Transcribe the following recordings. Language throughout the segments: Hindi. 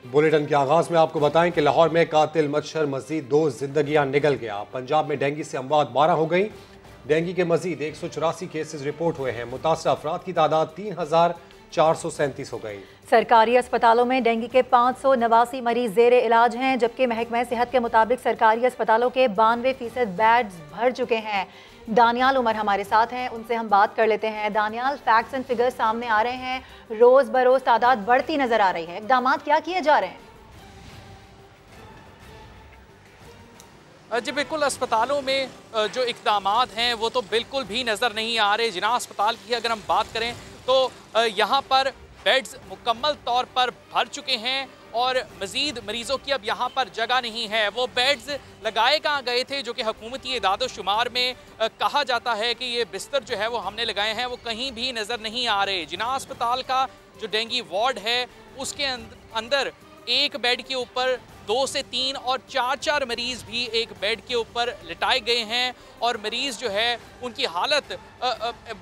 बुलेटिन के आगाज में आपको बताएं कि लाहौर में कातिल मच्छर मजीद 2 जिंदगियां निगल गया। पंजाब में डेंगू से अमवात 12 हो गई। डेंगू के मजीद 184 केसेस रिपोर्ट हुए हैं। मुतासर अफराद की तादाद 3437 हो गई। सरकारी अस्पतालों में डेंगू के 589 मरीज जेर इलाज हैं, जबकि महकमा सेहत के मुताबिक सरकारी अस्पतालों के 92% बेड्स भर चुके हैं। दानियाल उमर हमारे साथ हैं, उनसे हम बात कर लेते हैं। दानियाल, फैक्ट्स एंड फिगर्स सामने आ रहे हैं, रोज बरोज तादाद बढ़ती नजर आ रही है, इकदाम क्या किए जा रहे हैं? जी बिल्कुल, अस्पतालों में जो इकदाम हैं वो तो बिल्कुल भी नज़र नहीं आ रहे। जिना अस्पताल की अगर हम बात करें तो यहाँ पर बेड्स मुकम्मल तौर पर भर चुके हैं और मज़ीद मरीज़ों की अब यहाँ पर जगह नहीं है। वो बेड्स लगाए कहाँ गए थे जो कि हुकूमती इदाद-ओ-शुमार में कहा जाता है कि ये बिस्तर जो है वो हमने लगाए हैं, वो कहीं भी नज़र नहीं आ रहे। जिना अस्पताल का जो डेंगू वार्ड है उसके अंदर एक बेड के ऊपर 2 से 3 और 4 मरीज़ भी एक बेड के ऊपर लिटाए गए हैं और मरीज़ जो है उनकी हालत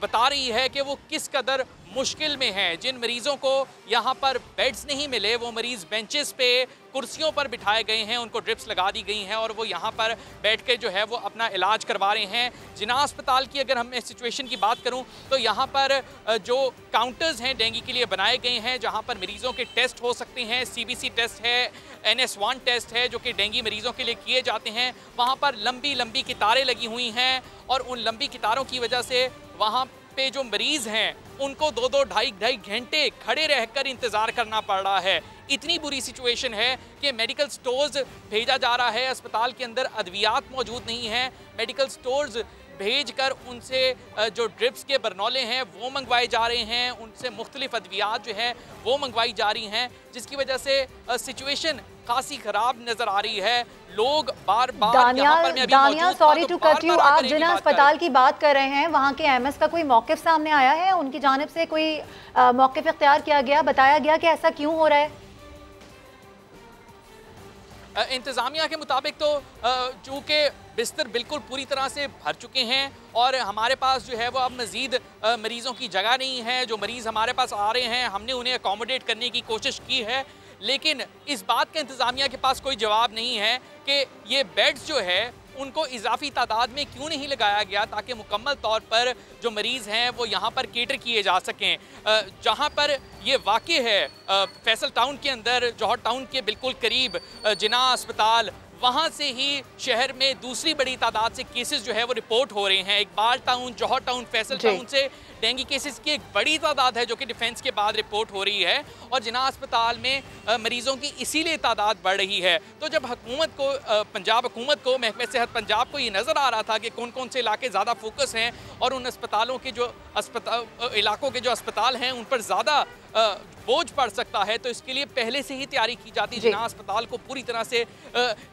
बता रही है कि वो किस कदर मुश्किल में हैं। जिन मरीज़ों को यहाँ पर बेड्स नहीं मिले वो मरीज़ बेंचेस पे कुर्सियों पर बिठाए गए हैं, उनको ड्रिप्स लगा दी गई हैं और वो यहाँ पर बैठ के जो है वो अपना इलाज करवा रहे हैं। जिना अस्पताल की अगर हम इस सिचुएशन की बात करूँ तो यहाँ पर जो काउंटर्स हैं डेंगू के लिए बनाए गए हैं, जहाँ पर मरीज़ों के टेस्ट हो सकते हैं। CBC टेस्ट है, NS1 टेस्ट है जो कि डेंगू मरीज़ों के लिए किए जाते हैं। वहाँ पर लंबी लंबी कतारें लगी हुई हैं और उन लंबी कतारों की वजह से वहाँ पे जो मरीज़ हैं उनको 2-2 ढाई घंटे खड़े रहकर इंतज़ार करना पड़ रहा है। इतनी बुरी सिचुएशन है कि मेडिकल स्टोर्स भेजा जा रहा है, अस्पताल के अंदर अद्वियात मौजूद नहीं हैं। मेडिकल स्टोर्स भेजकर उनसे जो ड्रिप्स के बरनौले हैं वो मंगवाए जा रहे हैं, उनसे मुख्तलिफ अद्वियात जो है वो मंगवाई जा रही हैं, जिसकी वजह से सिचुएशन खासी खराब नजर आ रही है। लोग बार बार Daniyal, sorry to cut you, आप जिना अस्पताल की बात कर रहे हैं, वहाँ के MS का कोई मौक़िफ़ सामने आया है? उनकी जानिब से कोई मौक़िफ़ इख्तियार किया गया, बताया गया कि ऐसा क्यों हो रहा है? इंतज़ामिया के मुताबिक तो चूँकि बिस्तर बिल्कुल पूरी तरह से भर चुके हैं और हमारे पास जो है वो अब मज़ीद मरीज़ों की जगह नहीं है। जो मरीज़ हमारे पास आ रहे हैं हमने उन्हें अकोमोडेट करने की कोशिश की है, लेकिन इस बात का इंतज़ामिया के पास कोई जवाब नहीं है कि ये बेड्स जो है उनको इजाफी तादाद में क्यों नहीं लगाया गया ताकि मुकम्मल तौर पर जो मरीज़ हैं वो यहाँ पर केटर किए जा सकें। जहाँ पर ये वाक़ई है फैसल टाउन के अंदर, जौहर टाउन के बिल्कुल करीब जिना अस्पताल, वहाँ से ही शहर में दूसरी बड़ी तादाद से केसेस जो है वो रिपोर्ट हो रहे हैं। इकबाल टाउन, जौहर टाउन, फैसल टाउन से डेंगू केसेस की एक बड़ी तादाद है जो कि डिफेंस के बाद रिपोर्ट हो रही है और जिना अस्पताल में मरीज़ों की इसीलिए तादाद बढ़ रही है। तो जब हुकूमत को, पंजाब हुकूमत को, महकमा सेहत पंजाब को ये नज़र आ रहा था कि कौन कौन से इलाके ज़्यादा फोकस हैं और उन अस्पतालों के जो इलाकों के जो अस्पताल हैं उन पर ज़्यादा बोझ पड़ सकता है, तो इसके लिए पहले से ही तैयारी की जाती। जिना अस्पताल को पूरी तरह से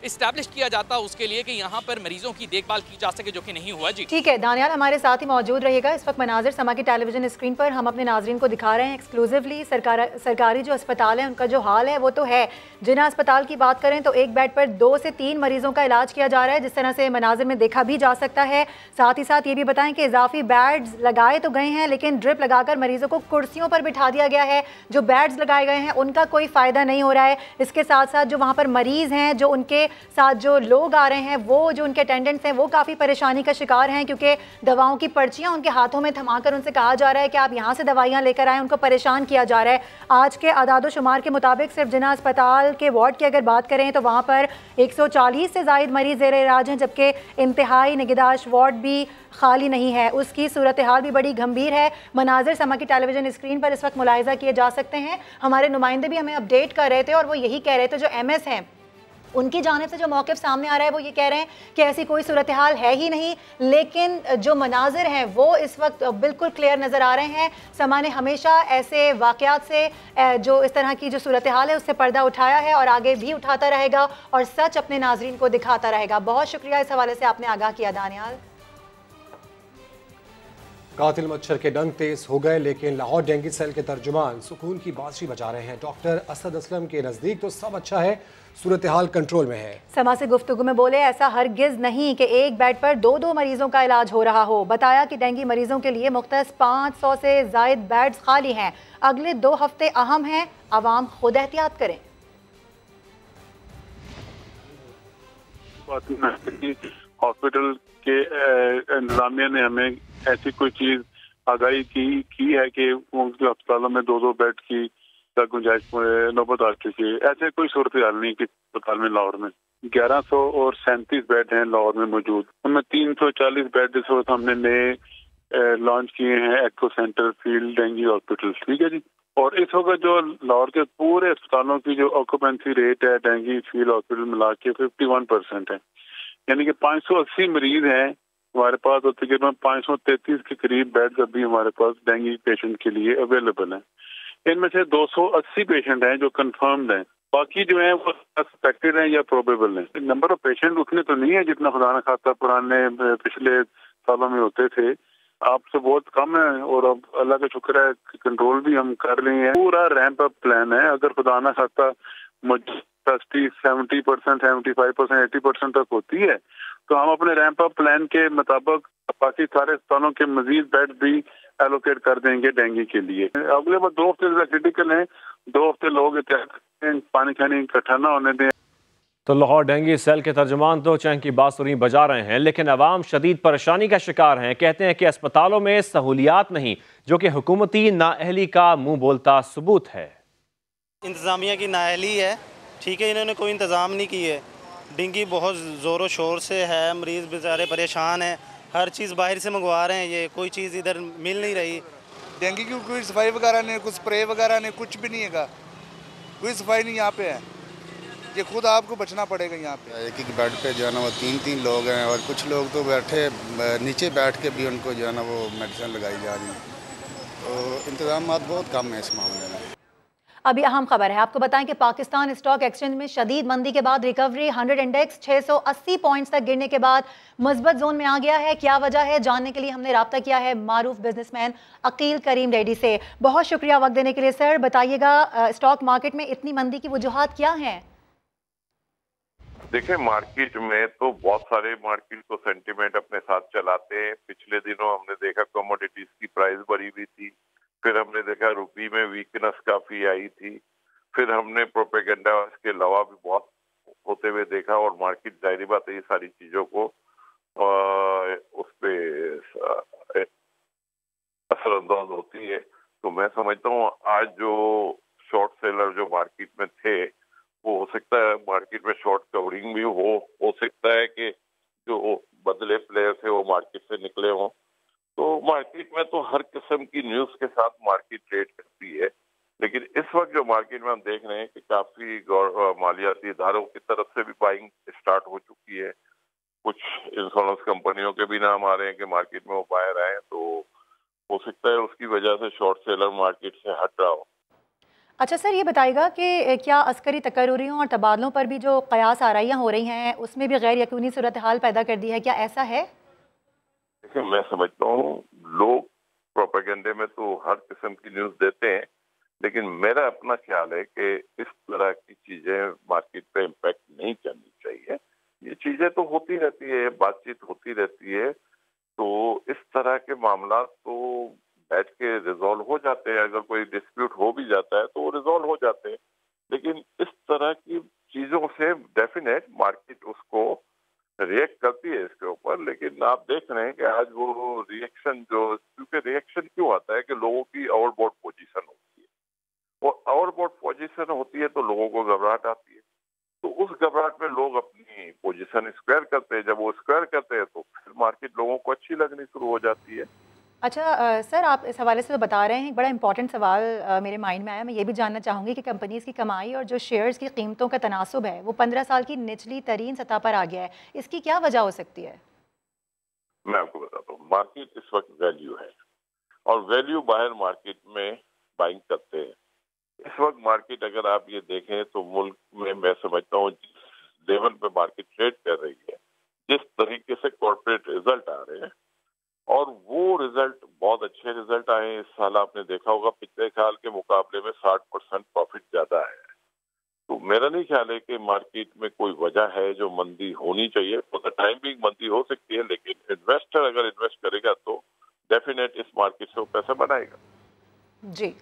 इस्टेब्लिश किया जाता उसके लिए कि यहाँ पर मरीजों की देखभाल की जा सके, जो कि नहीं हुआ। जी ठीक है, दानियाल हमारे साथ ही मौजूद रहिएगा। इस वक्त मनाजिर समा की टेलीविजन स्क्रीन पर हम अपने नाजरीन को दिखा रहे हैं एक्सक्लूसिवली। सरकारी जो अस्पताल है उनका जो हाल है वो तो है। जिना अस्पताल की बात करें तो एक बेड पर 2 से 3 मरीजों का इलाज किया जा रहा है, जिस तरह से मनाजिर में देखा भी जा सकता है। साथ ही साथ ये भी बताएं कि इजाफी बेड्स लगाए तो गए हैं, लेकिन ड्रिप लगाकर मरीजों को कुर्सियों पर बिठा दिया गया है। जो बेड्स लगाए गए हैं उनका कोई फ़ायदा नहीं हो रहा है। इसके साथ साथ जो वहाँ पर मरीज़ हैं, जो उनके साथ जो लोग आ रहे हैं, वो जो उनके अटेंडेंट्स हैं, वो काफ़ी परेशानी का शिकार हैं, क्योंकि दवाओं की पर्चियाँ उनके हाथों में थमाकर उनसे कहा जा रहा है कि आप यहाँ से दवाइयाँ लेकर आएँ। उनको परेशान किया जा रहा है। आज के आदाद-ओ-शुमार के मुताबिक सिर्फ जिना अस्पताल के वार्ड की अगर बात करें तो वहाँ पर 140 से ज़ायद मरीज़ ज़ेरे इलाज हैं, जबकि इंतहाई निगहदाश्त वार्ड भी खाली नहीं है। उसकी सूरत हाल भी बड़ी गंभीर है। मनाजिर समा की टेलीविजन स्क्रीन पर इस वक्त मुलाहिजा किए जा सकते हैं। हमारे नुमाइंदे भी हमें अपडेट कर रहे थे और वो यही कह रहे थे, जो MS हैं उनकी जानिब से जो मौक़िफ़ सामने आ रहा है वो ये कह रहे हैं कि ऐसी कोई सूरत हाल है ही नहीं, लेकिन जो मनाजिर हैं वो इस वक्त बिल्कुल क्लियर नज़र आ रहे हैं। समा ने हमेशा ऐसे वाक़यात से, जो इस तरह की जो सूरत हाल है उससे पर्दा उठाया है और आगे भी उठाता रहेगा और सच अपने नाजरीन को दिखाता रहेगा। बहुत शुक्रिया, इस हवाले से आपने आगाह किया दानियाल। कातिल मच्छर के डंक तेज हो गए, लेकिन लाहौर डेंगू सेल के तर्जुमान सुकून की बाजी बजा रहे हैं। डॉक्टर असद असलम के नज़दीक तो सब अच्छा है, सूरत हाल कंट्रोल में है। समा से गुफ्तगू में बोले, ऐसा हरगिज नहीं कि एक बेड पर 2-2 मरीजों का इलाज हो रहा हो। बताया कि डेंगू मरीजों के लिए मुख्तस 500 से ज़ायद बेड्स खाली हैं। अगले 2 हफ्ते अहम हैं, आवाम खुद एहतियात करें। फातिमा हॉस्पिटल के इंतजामिया ने हमें ऐसी कोई चीज आगाही की है कि उनके अस्पतालों में 2-2 बेड की गुंजाइश नौबत आ चुकी है। ऐसे कोई सूरत हाल नहीं कि अस्पताल में लाहौर में 1137 बेड हैं लाहौर में मौजूद, उनमें 340 बेड इस वक्त हमने नए लॉन्च किए हैं एक्को सेंटर फील्ड डेंगू हॉस्पिटल, ठीक है जी। और इस वक्त जो लाहौर के पूरे अस्पतालों की जो ऑक्यूपेंसी रेट है डेंगू फील्ड हॉस्पिटल मिला के 51% है, यानी कि 580 मरीज हैं हमारे पास और तकरीबन 533 के करीब बेड्स अभी हमारे पास डेंगू पेशेंट के लिए अवेलेबल हैं। इनमें से 280 पेशेंट हैं जो कंफर्म्ड हैं, बाकी जो है वो सस्पेक्टेड हैं या प्रोबेबल हैं। नंबर ऑफ पेशेंट उतने तो नहीं है जितना खुदा न खास्ता पुराने पिछले सालों में होते थे, आपसे बहुत कम है और अब अल्लाह का शुक्र है कंट्रोल भी हम कर रहे हैं। पूरा रैंप अप प्लान है, अगर खुदा न खास्ता 70%, 75%, 80% तक होती है तो हम अपने रैंप अप प्लान के मुताबिक बाकी सारे स्थानों के मजीद बेड भी एलोकेट कर देंगे डेंगू के लिए। अगले बार 2 हफ्ते क्रिटिकल हैं, 2 हफ्ते लोग पानी खाने इकट्ठा ना होने दें। तो लाहौर डेंगू सेल के तर्जुमान तो चैन की बांसुरी बजा रहे हैं, लेकिन अवाम शदीद परेशानी का शिकार हैं। कहते हैं कि अस्पतालों में सहूलियात नहीं, जो कि हुकूमती नाअहली का मुंह बोलता सबूत है। इंतज़ामिया की नाअहली है, ठीक है, इन्होंने कोई इंतज़ाम नहीं किए। डेंगू बहुत ज़ोरों शोर से है, मरीज़ बेचारे परेशान हैं, हर चीज़ बाहर से मंगवा रहे हैं, ये कोई चीज़ इधर मिल नहीं रही। डेंगू की कोई सफाई वगैरह नहीं, कुछ स्प्रे वगैरह नहीं, कुछ भी नहीं है, कोई सफाई नहीं यहाँ पे है। ये खुद आपको बचना पड़ेगा यहाँ पे। एक एक बेड पे जो है ना वो 3-3 लोग हैं और कुछ लोग तो बैठे नीचे बैठ के भी उनको जो है ना वो मेडिसिन लगाई जा रही है, तो इंतजाम बहुत कम है इस मामले में। अभी अहम खबर है, आपको बताएं कि पाकिस्तान स्टॉक एक्सचेंज में शदीद मंदी के बाद रिकवरी 100 इंडेक्स 680 पॉइंट्स तक गिरने के बाद मजबूत जोन में आ गया है। क्या वजह है, जानने के लिए हमने राब्ता किया है मारूफ बिजनेसमैन अकील करीम रेड्डी से। बहुत शुक्रिया वक्त देने के लिए सर। बताइएगा स्टॉक मार्केट में इतनी मंदी की वजूहात क्या हैं? देखिए, मार्केट में तो बहुत सारे मार्केट को सेंटीमेंट अपने साथ चलाते हैं। पिछले दिनों हमने देखा कमोडिटीज की प्राइस बढ़ी हुई थी, फिर हमने देखा रुपये में वीकनेस काफी आई थी, फिर हमने प्रोपेगेंडा के अलावा भी बहुत होते हुए देखा और मार्केट जाहिर बात है ये सारी चीजों को उस पे असरअंदाज होती है। तो मैं समझता हूँ आज जो शॉर्ट सेलर जो मार्केट में थे वो हो सकता है मार्केट में शॉर्ट कवरिंग भी हो सकता है कि जो बदले प्लेयर थे वो मार्केट से निकले हों। तो मार्केट में तो हर किस्म की न्यूज के साथ मार्केट ट्रेड करती है, लेकिन इस वक्त जो मार्केट में हम देख रहे हैं कि काफी मालियाती इदारों की तरफ से भी बाइंग स्टार्ट हो चुकी है। कुछ इंश्योरेंस कंपनियों के भी नाम आ रहे हैं कि मार्केट में वो बाहर आए, तो हो सकता है उसकी वजह से शॉर्ट सेलर मार्केट से हट रहा हो। अच्छा सर, ये बताइएगा कि क्या अस्करी तकर्रुरियों और तबादलों पर भी जो कयास आराइयाँ हो रही हैं उसमें भी गैर यकीनी सूरत हाल पैदा कर दी है, क्या ऐसा है? देखिए, मैं समझता हूँ लोग प्रोपेगेंडे में तो हर किस्म की न्यूज देते हैं, लेकिन मेरा अपना ख्याल है कि इस तरह की चीजें मार्केट पे इम्पैक्ट नहीं करनी चाहिए। ये चीजें तो होती रहती है, बातचीत होती रहती है, तो इस तरह के मामला तो बैठ के रिजॉल्व हो जाते हैं। अगर कोई डिस्प्यूट हो भी जाता है तो वो रिजॉल्व हो जाते हैं, लेकिन इस तरह की चीजों से डेफिनेट मार्केट उसको रिएक्ट करती है इसके ऊपर। लेकिन आप देख रहे हैं कि आज वो रिएक्शन क्योंकि रिएक्शन क्यों आता है कि लोगों की ओवरबोट पोजीशन होती है, और ओवरबोट पोजीशन होती है तो लोगों को घबराहट आती है, तो उस घबराहट में लोग अपनी पोजीशन स्क्वायर करते हैं। जब वो स्क्वायर करते हैं तो फिर मार्केट लोगों को अच्छी लगनी शुरू हो जाती है। अच्छा सर, आप इस हवाले से तो बता रहे हैं, एक बड़ा इंपॉर्टेंट सवाल मेरे माइंड में आया। मैं ये भी जानना चाहूँगी कि कंपनीज की कमाई और जो शेयर्स की कीमतों का तनासुब है वो 15 साल की निचली तरीन सतह पर आ गया है, इसकी क्या वजह हो सकती है? मैं आपको बताता हूँ, मार्केट इस वक्त वैल्यू है और वैल्यू बाहर मार्केट में बाइंग करते हैं। इस वक्त मार्केट अगर आप ये देखें तो मुल्क में मैं समझता हूँ जिस लेवल पे मार्केट ट्रेड कर रही है, जिस तरीके से कॉर्पोरेट रिजल्ट आ रहे हैं और वो रिजल्ट बहुत अच्छे रिजल्ट आए इस साल, आपने देखा होगा पिछले साल के मुकाबले में 60% प्रॉफिट ज्यादा है। तो मेरा नहीं ख्याल है कि मार्केट में कोई वजह है जो मंदी होनी चाहिए। फॉर द टाइम बिंग मंदी हो सकती है, लेकिन इन्वेस्टर अगर इन्वेस्ट करेगा तो डेफिनेट इस मार्केट से वो पैसा बनाएगा। जी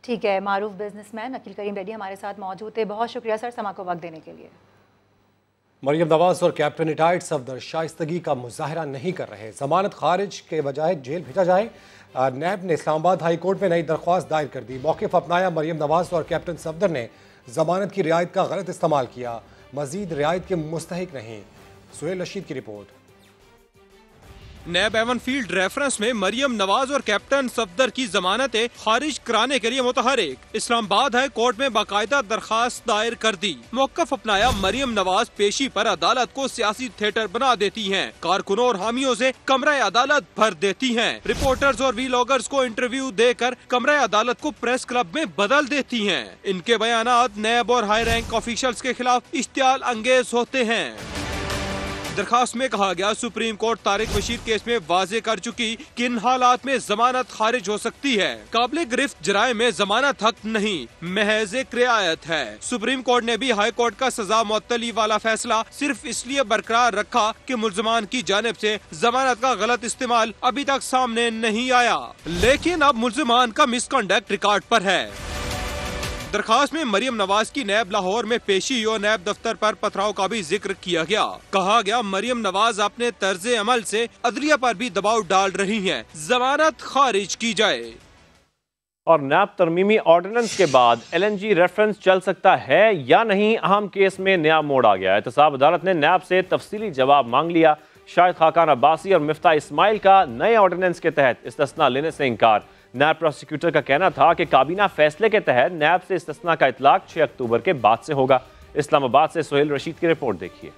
ठीक है। मारूफ बिजनेसमैन अकील करीम रेड्डी हमारे साथ मौजूद थे। बहुत शुक्रिया सर समा को वक्त देने के लिए। मरियम नवाज और कैप्टन रिटायर्ड सफदर शाइस्तगी का मुजाहरा नहीं कर रहे, जमानत खारिज के बजाय जेल भेजा जाए। नैब ने इस्लामाबाद हाई कोर्ट में नई दरख्वास्त दायर कर दी। मौक़िफ़ अपनाया, मरियम नवाज और कैप्टन सफदर ने जमानत की रियायत का गलत इस्तेमाल किया, मजीद रियायत के मुस्तहिक नहीं। सुहेल रशीद की रिपोर्ट। नैब एवन फील्ड रेफरेंस में मरियम नवाज और कैप्टन सफदर की जमानतें खारिज कराने के लिए मुतहरिक। इस्लामाबाद हाई कोर्ट में बाकायदा दरखास्त दायर कर दी। मौक़िफ़ अपनाया, मरियम नवाज पेशी पर अदालत को सियासी थिएटर बना देती हैं, कारकुनों और हामियों से कमरा अदालत भर देती हैं, रिपोर्टर्स और वीलॉगर्स को इंटरव्यू देकर कमरा अदालत को प्रेस क्लब में बदल देती हैं। इनके बयानात नैब और हाई रैंक ऑफिशियल्स के खिलाफ इश्तियाल अंगेज होते हैं। दरखास्त में कहा गया, supreme court Tariq Bashir case में वाजे कर चुकी किन हालात में जमानत खारिज हो सकती है। काबिल गिरफ्त जराए में जमानत हक नहीं, महज एक रियायत है। सुप्रीम कोर्ट ने भी हाई कोर्ट का सजा मुअत्तली वाला फैसला सिर्फ इसलिए बरकरार रखा कि मुल्जमान की जानिब से जमानत का गलत इस्तेमाल अभी तक सामने नहीं आया, लेकिन अब मुल्जमान का मिसकंडक्ट रिकॉर्ड पर है। दरखास्त में मरियम नवाज की नैब लाहौर में पेशी और नैब दफ्तर पर पथराव का भी जिक्र किया गया। कहा गया, मरियम नवाज अपने तर्ज अमल से अदलिया पर भी दबाव डाल रही हैं, जमानत खारिज की जाए। और नैब तरमीमी ऑर्डिनेंस के बाद LNG रेफरेंस चल सकता है या नहीं, अहम केस में नया मोड़ आ गया। एहतसाब अदालत ने नैब से तफसीली जवाब मांग लिया। शाहिद खाकान अब्बासी और मिफ्ता इस्माइल का नए ऑर्डिनेंस के तहत इस्तिस्ना लेने से इनकार। नैब प्रोसिक्यूटर का कहना था कि काबीना फैसले के तहत नैब से इस्तिस्ना का इतलाक 6 अक्टूबर के बाद से होगा। इस्लामाबाद से सुहेल रशीद की रिपोर्ट देखिए।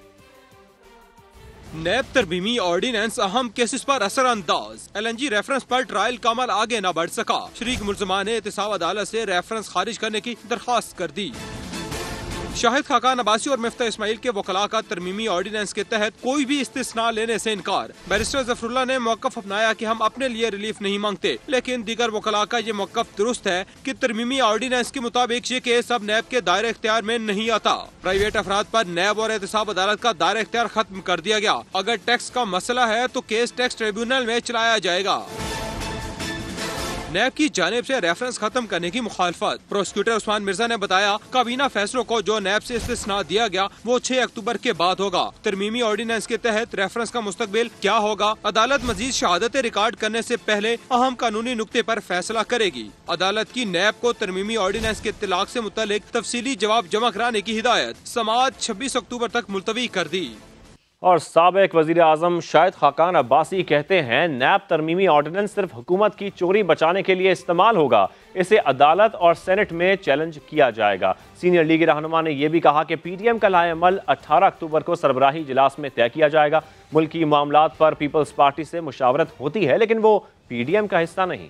नैब तरमीमी ऑर्डिनेंस अहम केसेस पर असरअंदाज। LNG रेफरेंस पर ट्रायल का अमल आगे न बढ़ सका। शरीक मुल्ज़मान ने एहतसाब अदालत से रेफरेंस खारिज करने की दरख्वास्त कर दी। शाहिद खाकान अब्बासी और मिफ्ता इस्माइल के वकला का तरमीमी ऑर्डिनेंस के तहत कोई भी इस्तिस्ना लेने से इनकार। बैरिस्टर जफरुल्लाह ने मौक़िफ़ अपनाया कि हम अपने लिए रिलीफ नहीं मांगते, लेकिन दीगर वकला का ये मौक़िफ़ दुरुस्त है कि तरमीमी ऑर्डिनेंस के मुताबिक ये केस अब नैब के दायरे इख्तियार में नहीं आता। प्राइवेट अफराद पर नैब और एहतसाब अदालत का दायरा इख्तियार खत्म कर दिया गया। अगर टैक्स का मसला है तो केस टैक्स ट्रिब्यूनल में चलाया जाएगा। नैब की जानिब से रेफरेंस खत्म करने की मुखालफत। प्रोसिक्यूटर उस्मान मिर्जा ने बताया, काबीना फैसलों को जो नैब से इस्तिस्ना दिया गया वो 6 अक्टूबर के बाद होगा। तरमीमी ऑर्डिनेंस के तहत रेफरेंस का मुस्तकबिल क्या होगा, अदालत मजीद शहादतें रिकॉर्ड करने से पहले अहम कानूनी नुक्ते पर फैसला करेगी। अदालत की नैब को तरमीमी ऑर्डिनेंस के इत्तलाक से मुतल्लिक तफसीली जवाब जमा कराने की हिदायत समाअत 26 अक्टूबर तक मुलतवी कर दी। और साबिक वज़ीर आज़म शाहिद खाकान अब्बासी कहते हैं, नैब तरमीमी ऑर्डिनेंस सिर्फ हुकूमत की चोरी बचाने के लिए इस्तेमाल होगा, इसे अदालत और सेनेट में चैलेंज किया जाएगा। सीनियर लीगी रहनुमा ने यह भी कहा कि PDM का लाएअमल 18 अक्टूबर को सरबराही इजलास में तय किया जाएगा। मुल्की मामलात पर पीपल्स पार्टी से मुशावरत होती है, लेकिन वो PDM का हिस्सा नहीं।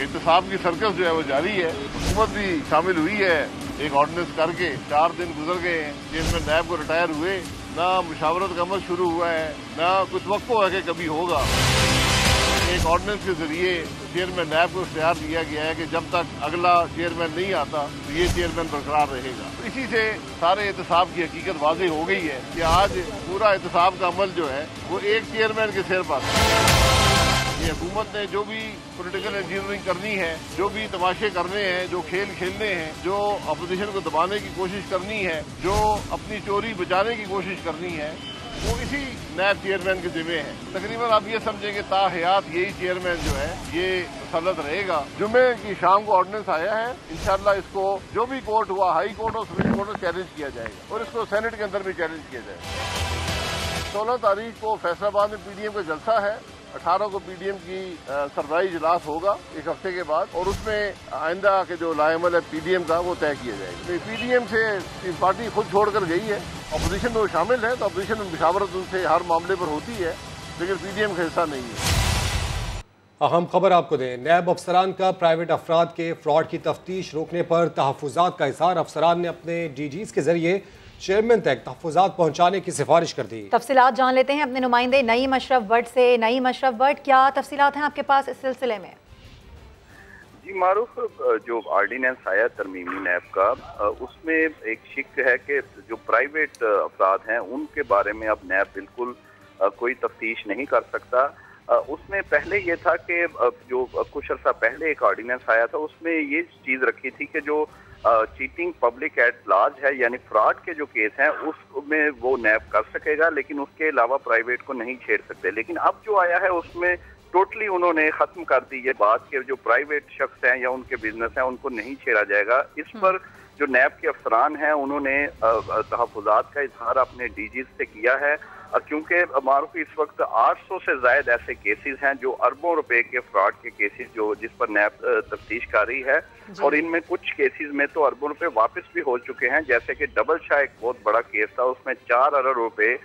एहतसाब की सर्कस जो है वो जारी है, हुकूमत भी शामिल हुई है। एक ऑर्डिनेंस करके 4 दिन गुजर गए हैं जिसमें नैब को रिटायर हुए, ना मुशावरत का अमल शुरू हुआ है, ना कुछ वक्त है कि कभी होगा। एक ऑर्डिनेंस के जरिए चेयरमैन नैब को इख्तियार दिया गया है कि जब तक अगला चेयरमैन नहीं आता तो ये चेयरमैन बरकरार रहेगा। तो इसी से सारे एहतसाब की हकीकत वाज़ेह हो गई है कि आज पूरा एहतसाब का अमल जो है वो एक चेयरमैन के सिर पर है। ये हुकूमत ने जो भी पॉलिटिकल इंजीनियरिंग करनी है, जो भी तमाशे करने हैं, जो खेल खेलने हैं, जो अपोजिशन को दबाने की कोशिश करनी है, जो अपनी चोरी बचाने की कोशिश करनी है, वो इसी नैब चेयरमैन के जिम्मे है। तकरीबन आप ये समझेंगे ताहयात यही चेयरमैन जो है ये मुसल्लत रहेगा। जुम्मे की शाम को ऑर्डिनेंस आया है, इंशाल्लाह इसको जो भी कोर्ट हुआ, हाई कोर्ट और सुप्रीम कोर्ट में चैलेंज किया जाएगा और इसको सेनेट के अंदर भी चैलेंज किया जाएगा। 16 तारीख को फैसलाबाद में PDM का जलसा है, 18 को PDM की सरबराही इजलास होगा एक हफ्ते के बाद, और उसमें आइंदा के जो लाएअमल है PDM का वो तय किया जाएगा। तो PDM से पार्टी खुद छोड़कर गई है, अपोजिशन में वो शामिल है, तो अपोजिशन में मुशावरत उनसे हर मामले पर होती है, लेकिन PDM का हिस्सा नहीं है। अहम खबर आपको दें, नैब अफसरान का प्राइवेट अफराद के फ्रॉड की तफ्तीश रोकने पर तहफ़्फ़ुज़ात का इज़हार। अफसरान ने अपने DGs के जरिए चेयरमैन तक तहफ़्फ़ुज़ात पहुँचाने की सिफारिश कर दी। तफसीलात जान लेते हैं अपने नुमाइंदे नईम अशरफ भट्ट से। नईम अशरफ भट्ट, क्या तफसीलात हैं आपके पास इस सिलसिले में? जी मारूफ, जो ऑर्डिनेंस आया तरमीमी नैब का, उसमें एक शिक है कि जो प्राइवेट अफराद हैं उनके बारे में अब नैब बिल्कुल कोई तफ्तीश नहीं कर सकता। उसमें पहले ये था कि जो कुछ अर्सा पहले एक ऑर्डिनेंस आया था उसमें ये चीज़ रखी थी कि जो चीटिंग पब्लिक एट लार्ज है, यानी फ्रॉड के जो केस हैं उसमें वो नैब कर सकेगा, लेकिन उसके अलावा प्राइवेट को नहीं छेड़ सकते। लेकिन अब जो आया है उसमें टोटली उन्होंने खत्म कर दी ये बात कि जो प्राइवेट शख्स हैं या उनके बिजनेस हैं उनको नहीं छेड़ा जाएगा। इस पर जो नैब के अफसरान हैं उन्होंने तहफ़्फ़ुज़ात का इजहार अपने डीजी से किया है, क्योंकि मारूफ इस वक्त 800 से ज़ायद ऐसे केसेस हैं जो अरबों रुपए के फ्रॉड के केसेस जो जिस पर नैब तफ्तीश कर रही है, और इनमें कुछ केसेस में तो अरबों रुपए वापस भी हो चुके हैं। जैसे कि डबल शाह एक बहुत बड़ा केस था, उसमें 4 अरब रुपए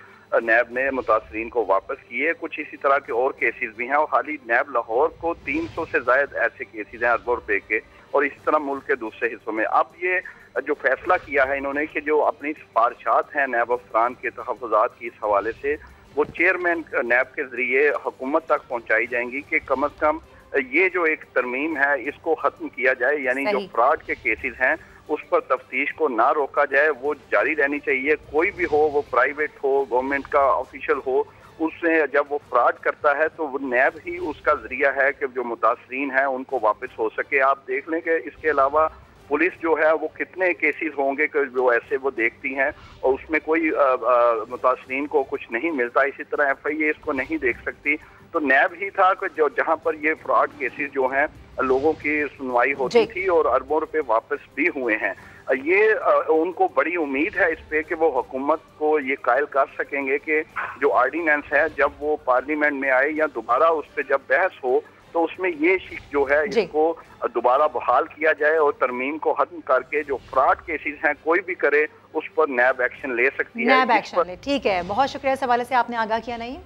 नैब ने मुतासरीन को वापस किए। कुछ इसी तरह के और केसेस भी हैं, और हाल ही नैब लाहौर को 300 से ज़ायद ऐसे केसेस हैं अरबों रुपए के, और इसी तरह मुल्क के दूसरे हिस्सों में। अब ये जो फैसला किया है इन्होंने कि जो अपनी सिफारिशात हैं नैब अफसरान के तहफ़्फ़ुज़ात की इस हवाले से वो चेयरमैन नैब के जरिए हुकूमत तक पहुँचाई जाएंगी कि कम अज़ कम ये जो एक तरमीम है इसको ख़त्म किया जाए, यानी जो फ्रॉड के केसेस हैं उस पर तफ्तीश को ना रोका जाए, वो जारी रहनी चाहिए। कोई भी हो, वो प्राइवेट हो, गवर्नमेंट का ऑफिशियल हो, उससे जब वो फ्रॉड करता है तो वो नैब ही उसका जरिया है कि जो मुतासरीन हैं उनको वापस हो सके। आप देख लें कि इसके अलावा पुलिस जो है वो कितने केसेस होंगे कि जो ऐसे वो देखती हैं और उसमें कोई मुतासरीन को कुछ नहीं मिलता। इसी तरह FIA इसको नहीं देख सकती। तो नैब ही था कि जो जहाँ पर ये फ्रॉड केसेस जो हैं लोगों की सुनवाई होती थी और अरबों रुपए वापस भी हुए हैं। ये उनको बड़ी उम्मीद है इस पे कि वो हुकूमत को ये कायल कर सकेंगे कि जो ऑर्डिनेंस है जब वो पार्लियामेंट में आए या दोबारा उस पर जब बहस हो तो उसमें ये शिक जो है इसको दोबारा बहाल किया जाए और तरमीम को खत्म करके जो फ्रॉड केसेस हैं कोई भी करे उस पर नैब एक्शन ले सकती है। नैब एक्शन ले, ठीक है, बहुत शुक्रिया इस हवाले से आपने आगाह किया। नहीं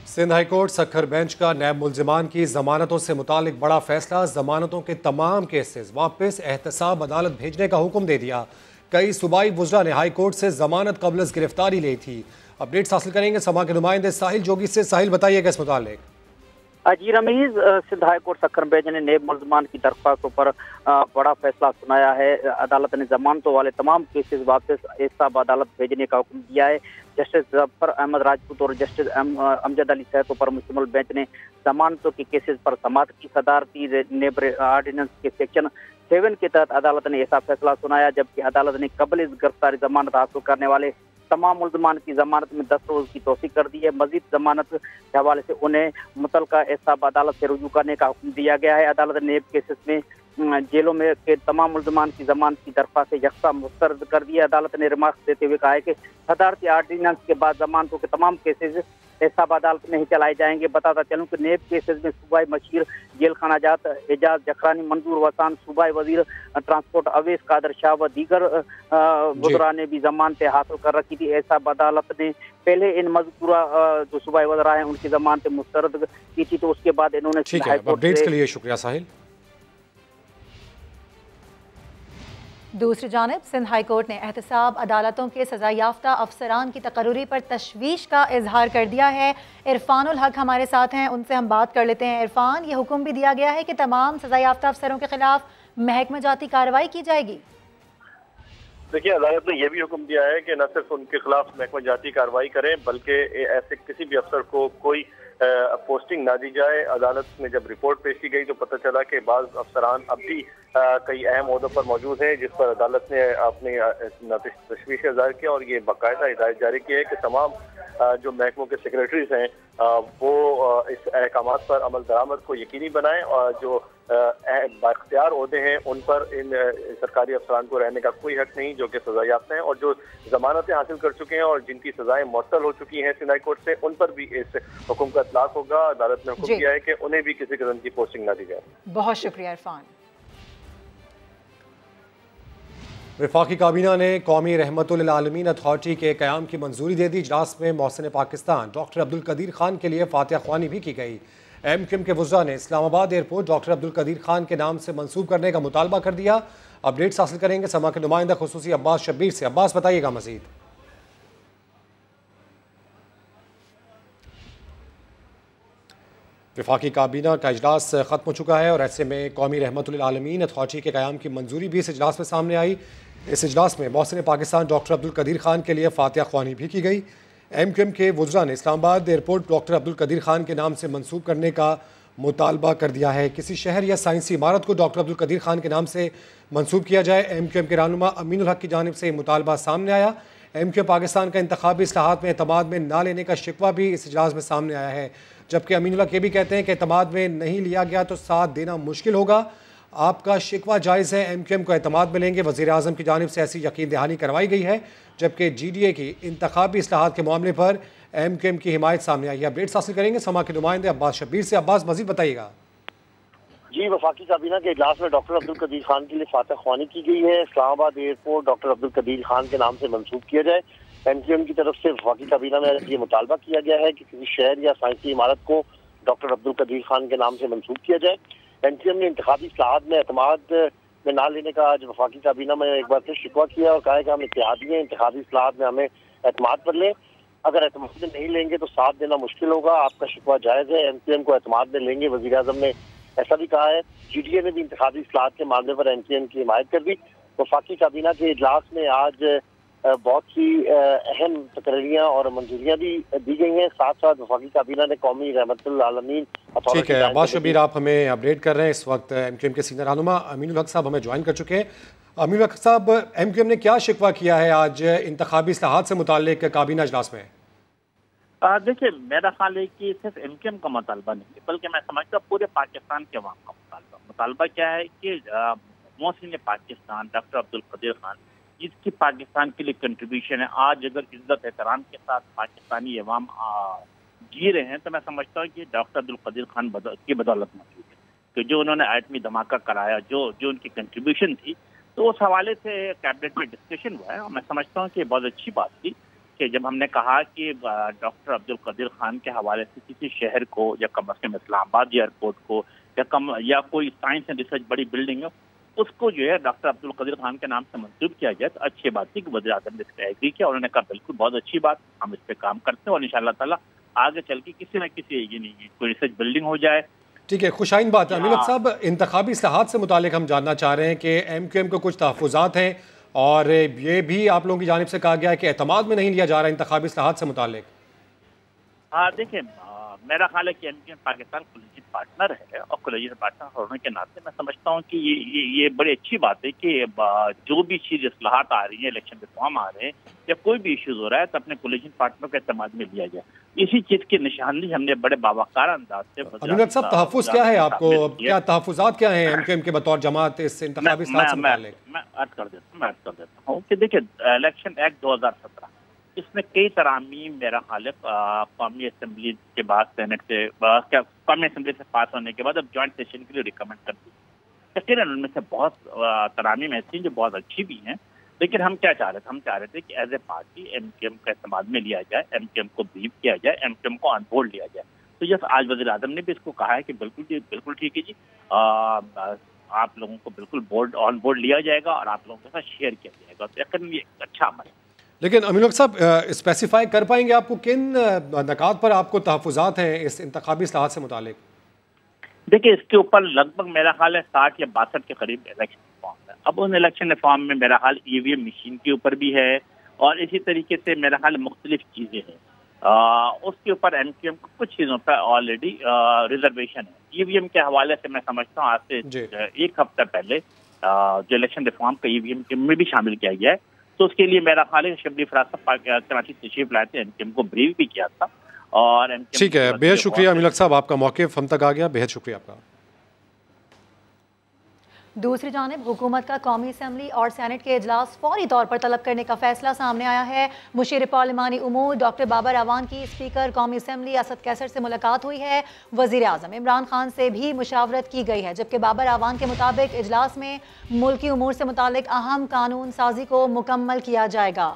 Sindh high court Sukkur bench का नैब मुल्जिमान की जमानतों से मुतालिक बड़ा फैसला, जमानतों के तमाम केसेस वापस एहतसाब अदालत भेजने का हुक्म दे दिया। कई सूबाई वुज़रा ने हाई कोर्ट से जमानत कबल गिरफ्तारी ली थी। अपडेट्स हासिल करेंगे समा के नुमाइंदे साहिल जोगी से। साहिल बताइएगा इस मुतालिक। जी Rameez, Sindh high court Sukkur bench ने नैब मुल्जिमान की दरख्वास्तों पर बड़ा फैसला सुनाया है। अदालत ने जमानतों वाले तमाम केसेस वापस एहतसाब अदालत भेजने का हुक्म दिया है। जस्टिस जफर अहमद राजपूत और जस्टिस अमजद अली सैयद पर मुश्तमिल बेंच ने जमानतों के केसेस पर समाअत की सदारती नैब ऑर्डिनेंस के सेक्शन 7 के तहत अदालत ने ऐसा फैसला सुनाया, जबकि अदालत ने कबल इस गिरफ्तारी जमानत हासिल करने वाले तमाम मुल्जिमान की जमानत में 10 रोज की तोसी कर दी है। मजीद जमानत के हवाले से उन्हें मुतलका एहतसाब अदालत से रुजू करने का हुक्म दिया गया है। अदालत ने नैब केसेस में जेलों में के तमाम मुल्जिमान की जमानत की दरख्वास्त यकसा मुस्तरद कर दी है। अदालत ने रिमार्क देते हुए कहा है कि सदारती ऑर्डिनेंस के बाद जमानतों के तमाम केसेज एहतसाब अदालत में ही चलाए जाएंगे। बताता चलूँ कि नैब केसेज में सूबाई मशीर जेल खाना जात एजाज जखरानी, मंजूर वसान, सूबाई वजीर ट्रांसपोर्ट अवैस कादर शाह व दीगर वज़रा ने भी जमानतें हासिल कर रखी थी। एहतसाब अदालत ने पहले इन मज़कूरा जो सूबाई वज़रा हैं उनकी जमानतें मुस्तरद की थी, तो उसके बाद इन्होंने अपडेट्स के लिए शुक्रिया साहिल। दूसरी जानिब सिंध हाई कोर्ट ने एहतसाब अदालतों के सजा याफ्ता अफसरान की तकर्री पर तशवीश का इजहार कर दिया है। इरफानुल हक हमारे साथ हैं, उनसे हम बात कर लेते हैं। इरफान, ये हुक्म भी दिया गया है कि तमाम सजा याफ्ता अफसरों के खिलाफ महकमा जाती कार्रवाई की जाएगी। देखिए, अदालत ने यह भी हुक्म दिया है कि न सिर्फ उनके खिलाफ महकमा जाती कार्रवाई करें बल्कि ऐसे किसी भी अफसर को कोई पोस्टिंग ना दी जाए। अदालत में जब रिपोर्ट पेश की गई तो पता चला कि बाज़ अफसरान अब भी कई अहम ओहदों पर मौजूद हैं, जिस पर अदालत ने अपनी तशवीश का इज़हार किया और ये बाकायदा हिदायत जारी की है कि तमाम जो महकमों के सेक्रेटरीज हैं वो इस अहकामात पर अमल दरामद को यकीनी बनाएं और जो बाख्तियार ओहदे हैं उन पर इन सरकारी अफसरान को रहने का कोई हक नहीं जो कि सजा याफ्ता हैं, और जो जमानतें हासिल कर चुके हैं और जिनकी सजाएं मुअत्तल हो चुकी हैं सिंध हाई कोर्ट से, उन पर भी इस हुक्म का इतलाक होगा। अदालत ने हुक्म दिया है कि उन्हें भी किसी किस्म की पोस्टिंग ना दी जाए। बहुत शुक्रिया इरफान। वफाकी काबीना ने कौमी रहमतुल आलमीन अथॉरिटी के क़याम की मंजूरी दे दी। इजलास में मोहसिन पाकिस्तान डॉक्टर अब्दुल कदीर खान के लिए फातिहा ख्वानी भी की गई। MQM के वुज़रा ने इस्लामाबाद एयरपोर्ट डॉक्टर अब्दुल कदीर खान के नाम से मंसूब करने का मुतालबा कर दिया। अपडेट्स हासिल करेंगे समा के नुमाइंदा खुसूसी अब्बास शब्बीर से। अब्बास, बताइएगा मजीद। वफाकी काबीना का इजलास ख़त्म हो चुका है और ऐसे में कौमी रहमतुल आलमीन अथॉरिटी के क़याम की मंजूरी भी इस इजलास में सामने आई। इस इजलास में मोहसिन पाकिस्तान डॉक्टर अब्दुल कदीर खान के लिए फातिहा ख्वानी भी की गई। MQM के वुज़रा ने इस्लामाबाद एयरपोर्ट डॉक्टर अब्दुल कदीर खान के नाम से मंसूब करने का मुतालबा कर दिया है। किसी शहर या साइंसी इमारत को डॉक्टर अब्दुल कदीर खान के नाम से मंसूब किया जाए। MQM के रहनुमा अमीनुल हक की जानिब से मुतालबा सामने आया। MQM पाकिस्तान का इंतखाबी इस्लाहात में एतमाद में ना लेने का शिकवा भी इस इजलास में सामने आया है, जबकि अमीनुल हक ये भी कहते हैं कि एतमाद में नहीं लिया गया तो साथ देना मुश्किल होगा। आपका शिकवा जायज़ है, MQM को एतमाद में लेंगे। वज़ीर आज़म की जानिब से ऐसी यकीन दहानी करवाई गई है, जबकि GDA की इंतखाबी इस्लाहात के मामले पर MQM की हिमायत सामने आई है। अपडेट्स हासिल करेंगे समा के नुमाइंदे अब्बास शब्बीर से। अब्बास, मजीद बताइएगा। जी, वफाकी काबीना के इजलास में डॉक्टर अब्दुल कदीर खान के लिए फातह ख्वानी की गई है। इस्लामाबाद एयरपोर्ट डॉक्टर अब्दुल कदीर खान के नाम से मंसूब किया जाए। MQM की तरफ से वफाकी काबीना में ये मुतालबा किया गया है कि किसी शहर या साइंसी इमारत को डॉक्टर अब्दुल कदीर खान के नाम से मंसूब किया जाए। MQM ने इंतखाबी इस्लाहात में एतमाद में ना लेने का आज वफाकी काबीना में एक बार फिर शिकवा किया और कहा है कि हम इत्तेहादी हैं, इंतखाबी इस्लाहात में हमें एतमाद पर लें। अगर एतमाद में नहीं लेंगे तो साथ देना मुश्किल होगा। आपका शिकवा जायज़ है, MQM को एतमाद में लेंगे। वज़ीर आज़म ने ऐसा भी कहा है। GDA ने भी इंतखाबी इस्लाहात के मामले पर MQM की हिमायत कर दी। वफाकी काबीना के इजलास में आज बहुत सी अहम तकरीरियाँ और मंजूरियाँ भी दी गई हैं। साथ साथ वफाकी काबीना ने कौमी रहमतुल आलमीन। ठीक है अब्बास शब्बीर, आप हमें अपडेट कर रहे हैं। इस वक्त MQM के सीनियर रहनुमा अमीनुल हक साहब हमें ज्वाइन कर चुके हैं। अमीनुल हक साहब, MQM ने क्या शिकवा किया है आज इंतखाबी इस्लाहात से मुताल्लिक काबीना इजलास में? देखिए, मेरा ख्याल है कि सिर्फ MQM का मुतालबा नहीं, बल्कि मैं समझता हूँ पूरे पाकिस्तान के अवाम का मुतालबा क्या है कि मोहसिन पाकिस्तान डॉक्टर अब्दुल कदीर खान, जिसकी पाकिस्तान के लिए कंट्रीब्यूशन है, आज अगर इज्जत एहतराम के साथ पाकिस्तानी अवाम जी रहे हैं, तो मैं समझता हूँ कि डॉक्टर अब्दुल कदीर खान की बदौलत मौजूद है। तो जो उन्होंने एटमी धमाका कराया, जो उनकी कंट्रीब्यूशन थी, तो उस हवाले से कैबिनेट में डिस्कशन हुआ है। और मैं समझता हूँ कि बहुत अच्छी बात थी कि जब हमने कहा कि डॉक्टर अब्दुल कदीर खान के हवाले से किसी शहर को या कम अज़ कम इस्लामाबाद एयरपोर्ट को या कोई साइंस एंड रिसर्च बड़ी बिल्डिंग है, उसको जो है डॉक्टर अब्दुल कदीर खान के नाम से मंसूब किया जाए, तो अच्छी बात थी कि वज़ीर आज़म ने इस पर एग्री किया। उन्होंने कहा बिल्कुल बहुत अच्छी बात, हम इस पर काम करते हैं और इंशाअल्लाह ताला आगे चल के किसी न किसी कोई रिसर्च बिल्डिंग हो जाए। ठीक है, खुशाइन बात है। अमीनुल हक साहब, इंतखाबी इस्लाहात से मुतालिक हम जानना चाह रहे हैं कि MQM को कुछ तहफ़्फ़ुज़ात हैं और ये भी आप लोगों की जानिब से कहा गया है कि एतमाद में नहीं लिया जा रहा है इंतखाबी इस्लाहात से मुतालिक। हाँ, देखिए, मेरा ख्याल है कि MQM पाकिस्तान कोलिजियन पार्टनर है और कोलिजियन पार्टनर होने के नाते मैं समझता हूँ कि ये बड़ी अच्छी बात है कि जो भी चीज़ इस्लाहात आ रही है, इलेक्शन रिफॉर्म आ रहे हैं या कोई भी इश्यूज हो रहा है, तो अपने कोलिजियन पार्टनर के एतमाद में लिया जाए। इसी चीज़ की निशानी हमने बड़े बावकार अंदाज से। अमीनुल हक साहब, तहफ़्फ़ुज़ क्या है आपको, क्या तहफ़्फ़ुज़ात क्या हैं MQM के बतौर जमात इस इंतखाबी इस्लाहात से मुतालिक? मैं अर्ज़ कर देता हूँ कि देखिए, इलेक्शन एक्ट 2017 इसमें कई तरामीम मेरा ख्याल है कौमी असम्बली के बाद सेनेट से कौमी असम्बली से पास होने के बाद अब जॉइंट सेशन के लिए रिकमेंड कर दी। यकीनन उनमें से बहुत तरामीम ऐसी हैं जो बहुत अच्छी भी हैं, लेकिन हम क्या चाह रहे थे? हम चाह रहे थे कि एज ए पार्टी MQM का इस्तेमाल में लिया जाए, MQM को ब्रीफ किया जाए, MQM को ऑन बोर्ड लिया जाए। तो जैसे आज वज़ीर आज़म ने भी इसको कहा है कि बिल्कुल ठीक है जी, आप लोगों को बिल्कुल ऑन बोर्ड लिया जाएगा और आप लोगों के साथ शेयर किया जाएगा। तो यकीनन ये अच्छा अमल है। लेकिन अमीनुल हक साहब, स्पेसिफाई कर पाएंगे आपको किन नकात पर आपको तहफ़्फ़ुज़ात हैं इस इंतखाबी इस्लाहात से मुतालिक? देखिए, इसके ऊपर लगभग मेरा ख्याल है 60 या 62 के करीब इलेक्शन रिफॉर्म है। अब उन इलेक्शन रिफॉर्म में मेरा ख्याल EVM मशीन के ऊपर भी है और इसी तरीके से मेरा ख्याल मुख्तलिफ चीज़ें हैं। उसके ऊपर MQM को कुछ चीज़ों पर ऑलरेडी रिजर्वेशन है। EVM के हवाले से मैं समझता हूँ आज से एक हफ्ता पहले जो इलेक्शन रिफॉर्म का EVM में भी शामिल किया गया है, तो उसके लिए मेरा ख्याल है शब्बीर फराज साहब कराची तशरीफ लाए थे, MQM को ब्रीफ भी किया था और ठीक है, बेहद शुक्रिया अमीनुल हक साहब, आपका मौक़िफ़ हम तक आ गया, बेहद शुक्रिया आपका। दूसरी जानिब हुकूमत का कौमी असम्बली और सेनेट के इजलास फौरी तौर पर तलब करने का फैसला सामने आया है। मुशीर पार्लिमानी उमूर डॉक्टर बाबर अवान की स्पीकर कौमी असम्बली असद कैसर से मुलाकात हुई है। वज़ीर आज़म इमरान खान से भी मुशावरत की गई है, जबकि बाबर अवान के मुताबिक इजलास में मुल्की उमूर से मुतालिक अहम कानून साजी को मुकम्मल किया जाएगा।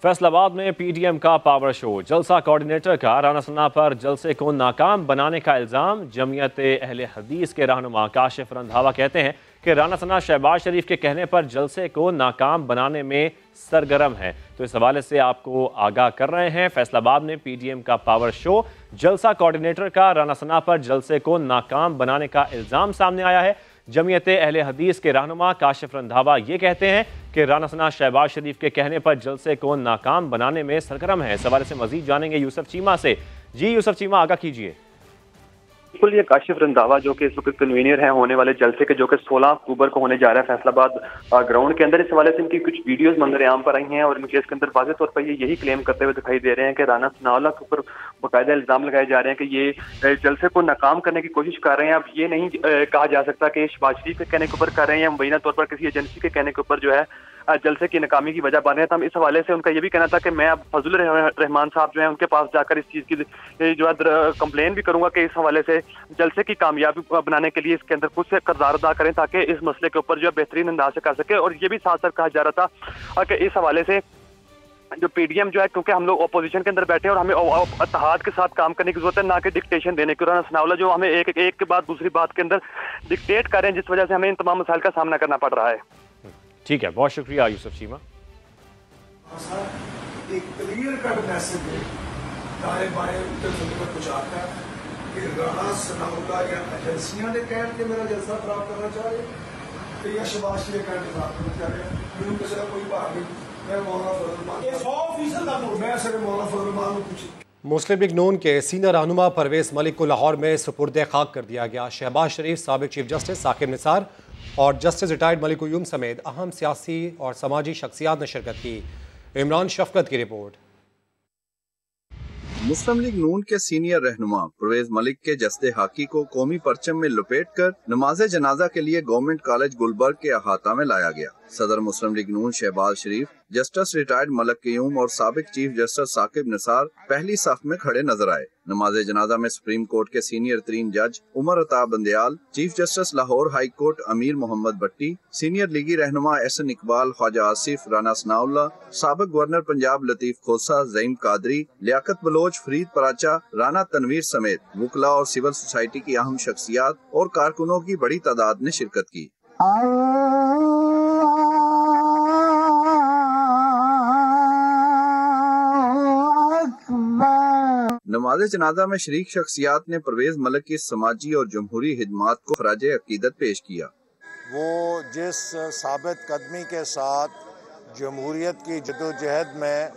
फैसलाबाद में PDM का पावर शो, जलसा कोऑर्डिनेटर का राना सना पर जलसे को नाकाम बनाने का इल्ज़ाम। जमीयत अहले हदीस के रहनुमा काशिफ रंधावा कहते हैं कि राना सना शहबाज शरीफ के कहने पर जलसे को नाकाम बनाने में सरगर्म है, तो इस हवाले से आपको आगाह कर रहे हैं। फैसलाबाद में PDM का पावर शो, जलसा कोऑर्डिनेटर का राना सना पर जलसे को नाकाम बनाने का इल्ज़ाम सामने आया है। जमीयत अहले हदीस के रहनुमा काशिफ रंधावा ये कहते हैं कि राना सना शहबाज शरीफ के कहने पर जलसे को नाकाम बनाने में सरगर्म है। इस हवाले से मजीद जानेंगे यूसुफ चीमा से। जी यूसुफ चीमा, आगाह कीजिए। बिल्कुल, ये काशिफ रंधावा जो कि इस वक्त कन्वीनर हैं होने वाले जलसे के, जो कि 16 अक्टूबर को होने जा रहा है फैसलाबाद ग्राउंड के अंदर, इस हवाले से इनकी कुछ वीडियोस मंजर-ए-आम पर आई हैं और मुझे इसके अंदर वाज़ेह तौर पर ये यही क्लेम करते हुए दिखाई दे रहे हैं कि राना सनाउल्लाह के ऊपर बाकायदा इल्जाम लगाए जा रहे हैं कि ये जलसे को नाकाम करने की कोशिश कर रहे हैं। अब ये नहीं कहा जा सकता कि शहबाज शरीफ के कहने के ऊपर कर रहे हैं या मुबैना तौर पर किसी एजेंसी के कहने के ऊपर जो है जलसे की नाकामी की वजह बन रहे हैं। तो हम इस हवाले से उनका ये भी कहना था कि मैं अब फजलुर रहमान साहब जो है उनके पास जाकर इस चीज़ की जो है कंप्लेन भी करूंगा कि इस हवाले से जलसे की कामयाबी बनाने के लिए इसके अंदर कुछ से किरदार अदा करें ताकि इस मसले के ऊपर जो है बेहतरीन अंदाज से कर सके। और ये भी साथ साथ कहा जा रहा था कि इस हवाले से जो पीडीएम जो है, क्योंकि हम लोग अपोजिशन के अंदर बैठे हैं और हमें इत्तेहाद के साथ काम करने की जरूरत है, ना कि डिक्टेशन देने की। राना सनाउल्लाह जो हमें एक के बाद दूसरी बात के अंदर डिक्टेट कर रहे हैं, जिस वजह से हमें इन तमाम मसाइल का सामना करना पड़ रहा है। ठीक है, बहुत शुक्रिया यूसुफ चीमा। एक क्लियर कट मैसेज है दाएं बाएं उत्तर में कुछ आता है कि राना सनाउल्लाह या एजेंसियां ने कह के मेरा जलसा खराब करना चाह रहे हैं या शहबाज शरीफ का खराब करना चाह रहे हैं। मैंने किसी का कोई बात नहीं, मैं मौलाना फजल मान कुछ। मुस्लिम लीग नून के सीनियर रहनुमा परवेज मलिक को लाहौर में सुपुर्द खाक कर दिया गया। शहबाज शरीफ, साबिक चीफ जस्टिस साकिब निसार और जस्टिस रिटायर्ड मलिक क़य्यूम समेत अहम सियासी और समाजी शख्सियात ने शिरकत की। इमरान शफकत की रिपोर्ट। मुस्लिम लीग नून के सीनियर रहनुमा परवेज मलिक के जस्ते हाकी को कौमी परचम में लपेटकर नमाज जनाजा के लिए गवर्नमेंट कॉलेज गुलबर्ग के अहाता में लाया गया। सदर मुस्लिम लीग नून शहबाज शरीफ, जस्टिस रिटायर्ड मलिक क़य्यूम और साबिक चीफ जस्टिस साकिब निसार पहली सफ में खड़े नजर आए। नमाज जनाजा में सुप्रीम कोर्ट के सीनियर तरीन जज Umar Ata Bandial, chief justice Lahore high court अमीर मोहम्मद भट्टी, सीनियर लीगी रहनुमा एहसन इकबाल, ख्वाजा आसिफ, राना सनाउल्लाह, साबिक गवर्नर पंजाब लतीफ खोसा, ज़ईम कादरी, लियाकत बलोच, फरीद पराचा, राना तनवीर समेत वुकला और सिविल सोसाइटी की अहम शख्सियात और कारकुनों की बड़ी तादाद ने शिरकत की। नमाज जनाजा में शरीक शख्सियात ने परवेज मलिक की समाजी और जमहूरी हिदमात को खराजे अकीदत पेश किया। वो जिस साबित कदमी के साथ जमहूरियत की जदोजहद में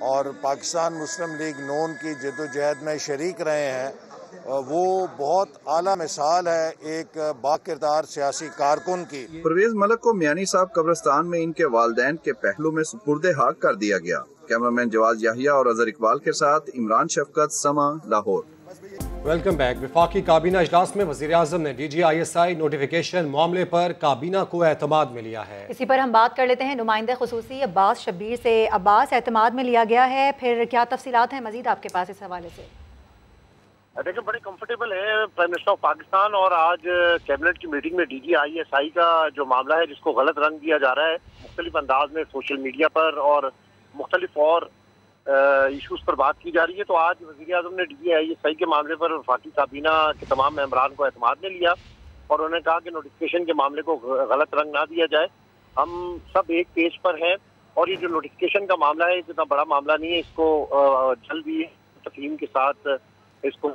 और पाकिस्तान मुस्लिम लीग नून की जदोजहद में शरीक रहे हैं, वो बहुत आला मिसाल है एक बाकिरदार सियासी कारकुन की। परवेज मलिक को मियानी साहब कब्रिस्तान में इनके वालिदैन के पहलू में सुपुर्दे हाक कर दिया गया। कैमरामैन जवाज याहिया और अजहर इकबाल के साथ इमरान शफकत, समा, लाहौर। Welcome back. वफाकी काबीना इजलास में वज़ीर-ए-आज़म ने DGISI नोटिफिकेशन मामले पर काबीना को एतमाद में लिया है। इसी पर हम बात कर लेते हैं नुमाइंदे खुसूसी अब्बास शब्बीर से। अब्बास, एतमाद में लिया गया है, फिर क्या तफसीलात हैं मजीद आपके पास इस हवाले से? देखिए, बड़े कंफर्टेबल है प्राइम मिनिस्टर ऑफ पाकिस्तान और आज कैबिनेट की मीटिंग में DGISI का जो मामला है जिसको गलत रंग दिया जा रहा है मुख्तलिफ अंदाज में सोशल मीडिया पर और मुख्तलिफ और इशूज़ पर बात की जा रही है। तो आज वज़ीर-ए-आज़म ने DGISI के मामले पर वफाकी काबीना के तमाम मेंबरान को एतमाद में लिया और उन्होंने कहा कि नोटिफिकेशन के मामले को गलत रंग ना दिया जाए, हम सब एक पेज पर हैं और ये जो नोटिफिकेशन का मामला है इतना बड़ा मामला नहीं है, इसको जल्द ही तस्लीम के साथ इसको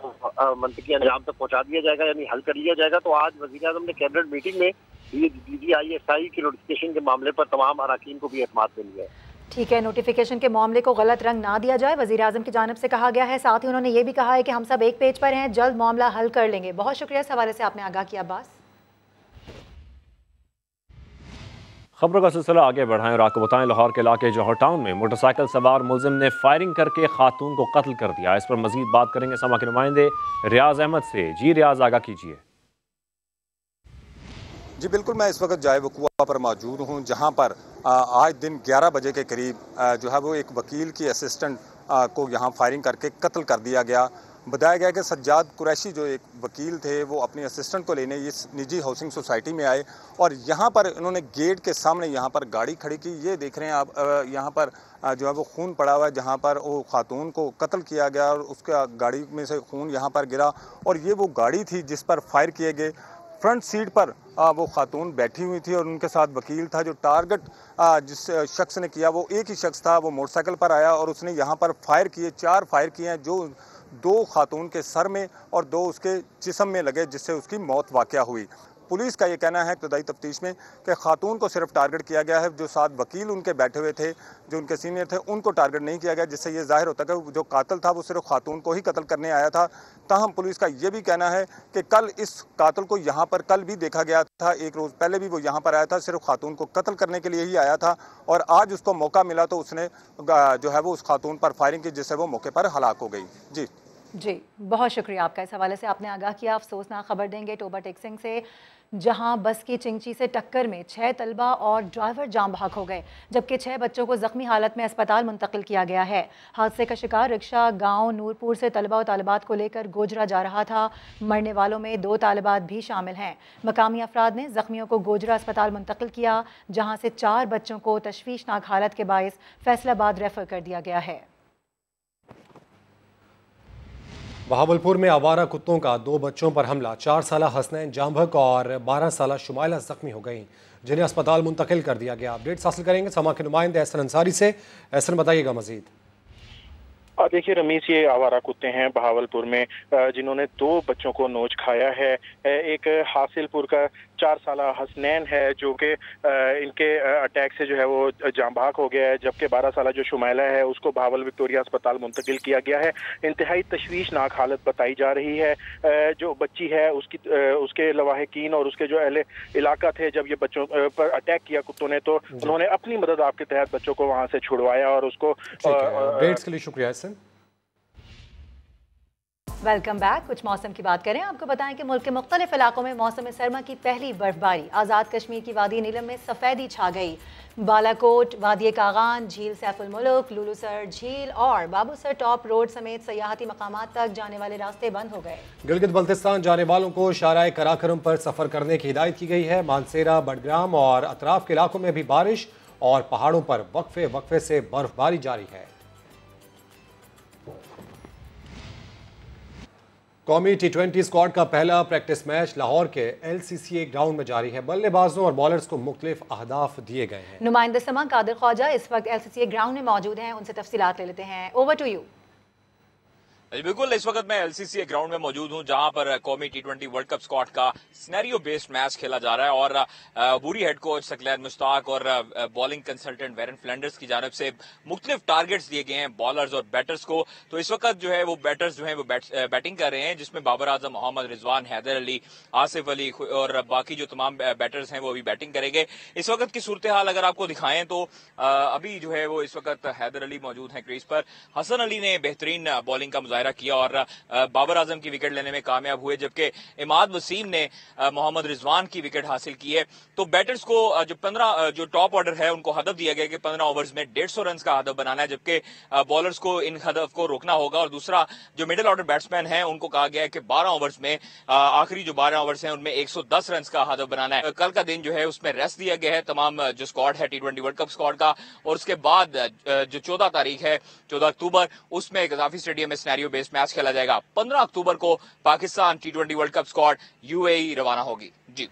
मंतकी अंजाम तक पहुंचा दिया जाएगा, यानी हल कर लिया जाएगा। तो आज वज़ीर-ए-आज़म ने कैबिनेट मीटिंग में DGISI के नोटिफिकेशन के मामले पर तमाम अराकीन को भी एतमाद में लिया है। ठीक है, नोटिफिकेशन के मामले को गलत रंग ना दिया जाए, वज़ीर-ए-आज़म की जानिब से कहा गया है। साथ ही उन्होंने ये भी कहा है कि हम सब एक पेज पर हैं, जल्द मामला हल कर लेंगे। बहुत शुक्रिया इस हवाले से आपने आगाह किया अब्बास। खबरों का सिलसिला आगे बढ़ाएं और आपको बताएं, लाहौर के इलाके जौहर टाउन में मोटरसाइकिल सवार मुलजिम ने फायरिंग करके खातून को कत्ल कर दिया। इस पर मजीद बात करेंगे समा के नुमाइंदे रियाज अहमद से। जी रियाज, आगाह कीजिए। जी बिल्कुल, मैं इस वक्त जाए वक़ुआ पर मौजूद हूँ जहाँ पर आज दिन 11 बजे के करीब जो है वो एक वकील की असिस्टेंट को यहाँ फायरिंग करके कत्ल कर दिया गया। बताया गया कि सज्जाद कुरैशी जो एक वकील थे वो अपनी असिस्टेंट को लेने इस निजी हाउसिंग सोसाइटी में आए और यहाँ पर इन्होंने गेट के सामने यहाँ पर गाड़ी खड़ी की। ये देख रहे हैं आप, यहाँ पर जो है वो खून पड़ा हुआ है जहाँ पर वो खातून को कत्ल किया गया और उसका गाड़ी में से खून यहाँ पर गिरा और ये वो गाड़ी थी जिस पर फायर किए गए। फ्रंट सीट पर वो खातून बैठी हुई थी और उनके साथ वकील था। जो टारगेट जिस शख्स ने किया वो एक ही शख्स था, वो मोटरसाइकिल पर आया और उसने यहाँ पर फायर किए, 4 फायर किए हैं, जो 2 खातून के सर में और 2 उसके जिस्म में लगे, जिससे उसकी मौत वाक़या हुई। पुलिस का ये कहना है इब्तदाई तफ्तीश में कि खातून को सिर्फ टारगेट किया गया है, जो साथ वकील उनके बैठे हुए थे, जो उनके सीनियर थे, उनको टारगेट नहीं किया गया, जिससे ये जाहिर होता है कि जो कातिल था वो सिर्फ खातून को ही कत्ल करने आया था। ताहम पुलिस का ये भी कहना है कि कल इस कातिल को यहाँ पर कल भी देखा गया था, एक रोज़ पहले भी वो यहाँ पर आया था, सिर्फ खातून को कत्ल करने के लिए ही आया था और आज उसको मौका मिला तो उसने जो है वो उस खातून पर फायरिंग की, जिससे वो मौके पर हलाक हो गई। जी, बहुत शुक्रिया आपका। इस हवाले से आपने आगाह किया। अफसोसनाक खबर देंगे टोबा टेक्सिंग से, जहां बस की चिंची से टक्कर में 6 तलबा और ड्राइवर जाम बहक हो गए, जबकि 6 बच्चों को जख्मी हालत में अस्पताल मुंतकिल किया गया है। हादसे का शिकार रिक्शा गांव नूरपुर से तलबा और तालिबात को लेकर गोजरा जा रहा था। मरने वालों में 2 तालिबात भी शामिल हैं। मकामी अफराद ने जख्मियों को गोजरा अस्पताल मुंतकिल किया, जहाँ से 4 बच्चों को तशवीशनाक हालत के बायस फैसलाबाद रेफर कर दिया गया है। बहावलपुर में आवारा कुत्तों का 2 बच्चों पर हमला, 4 साला हसनैन जामभक और 12 साला शुमाइला जख्मी हो गई, जिन्हें अस्पताल मुंतकिल कर दिया गया। अपडेट्स हासिल करेंगे समा के नुमाइंदे एहसन अंसारी से। एहसन, बताइएगा मजीद। देखिए रमीज, ये आवारा कुत्ते हैं बहावलपुर में, जिन्होंने 2 बच्चों को नोच खाया है। एक हासिलपुर का 4 साला हसनैन है, जो कि इनके अटैक से जो है वो जाम बहक हो गया है, जबकि 12 साला जो शुमाइला है उसको बहावल विक्टोरिया अस्पताल मुंतकिल किया गया है। इंतहाई तशवीशनाक हालत बताई जा रही है। जो बच्ची है उसके लवाहिकीन और उसके जो अहले इलाका थे, जब ये बच्चों पर अटैक किया कुत्तों ने, तो उन्होंने अपनी मदद आपके तहत बच्चों को वहाँ से छुड़वाया और उसको। अपडेट्स के लिए शुक्रिया। Welcome back. कुछ मौसम की बात करें, आपको बताएं कि मुल्क के मुख्तलिफ इलाकों में मौसम सरमा की पहली बर्फबारी। आज़ाद कश्मीर की वादी नीलम में सफ़ेदी छा गई। बालाकोट, वादी कागान, झील सैफुल मुल्क, लुलुसर झील और बाबूसर टॉप रोड समेत सयाहती मकामात तक जाने वाले रास्ते बंद हो गए। गिलगित बल्तिस्तान जाने वालों को शाराए कराकरम पर सफ़र करने की हिदायत की गई है। मानसेरा, बडग्राम और अतराफ के इलाकों में भी बारिश और पहाड़ों पर वक्फे से बर्फबारी जारी है। कौमी T20 स्क्वाड का पहला प्रैक्टिस मैच लाहौर के LCCA ग्राउंड में जारी है। बल्लेबाजों और बॉलर्स को मुख्तलिफ अहदाफ दिए गए हैं। नुमाइंदा समा कादिर ख्वाजा इस वक्त LCCA ग्राउंड में मौजूद हैं, उनसे तफसीलात ले लेते हैं। Over to you. बिल्कुल, इस वक्त मैं LCCA ग्राउंड में मौजूद हूं, जहां पर कौमी T20 वर्ल्ड कप स्क्वाड का सिनेरियो बेस्ड मैच खेला जा रहा है और बूरी हेड कोच सकलैन मुश्ताक और बॉलिंग कंसल्टेंट वेरन फ्लैंडर्स की जानब से मुख्तलिफ टारगेट्स दिए गए हैं बॉलर्स और बैटर्स को। तो इस वक्त जो है वो बैटर्स जो है वो बैटिंग कर रहे हैं, जिसमें बाबर आजम, मोहम्मद रिजवान, हैदर अली, आसिफ अली और बाकी जो तमाम बैटर्स हैं वो अभी बैटिंग करेंगे। इस वक्त की सूरत हाल अगर आपको दिखाएं तो अभी जो है वो इस वक्त हैदर अली मौजूद हैं क्रीज पर। हसन अली ने बेहतरीन बॉलिंग का किया और बाबर आजम की विकेट लेने में कामयाब हुए, जबकि इमाद वसीम ने मोहम्मद रिजवान की विकेट हासिल की है। तो बैटर्स को जो 15 जो टॉप ऑर्डर है उनको हदफ दिया गया कि 15 ओवर्स में 150 रन का हदफ बनाना है, जबकि बॉलर्स को इन हदफ को रोकना होगा। और दूसरा जो मिडिल ऑर्डर बैट्समैन है उनको कहा गया है कि 12 ओवर्स में आखिरी जो 12 ओवर्स हैं उनमें 110 रन का हदफ बनाना है। कल का दिन जो है उसमें रेस्ट दिया गया है तमाम जो स्क्वाड है T20 वर्ल्ड कप स्क्वाड का, और उसके बाद जो 14 तारीख है 14 अक्टूबर उसमें गद्दाफी स्टेडियम में सिनेरियो बेस्ड मैच खेला जाएगा। 15 अक्टूबर को Pakistan T20 world cup squad UAE रवाना होगी। जी।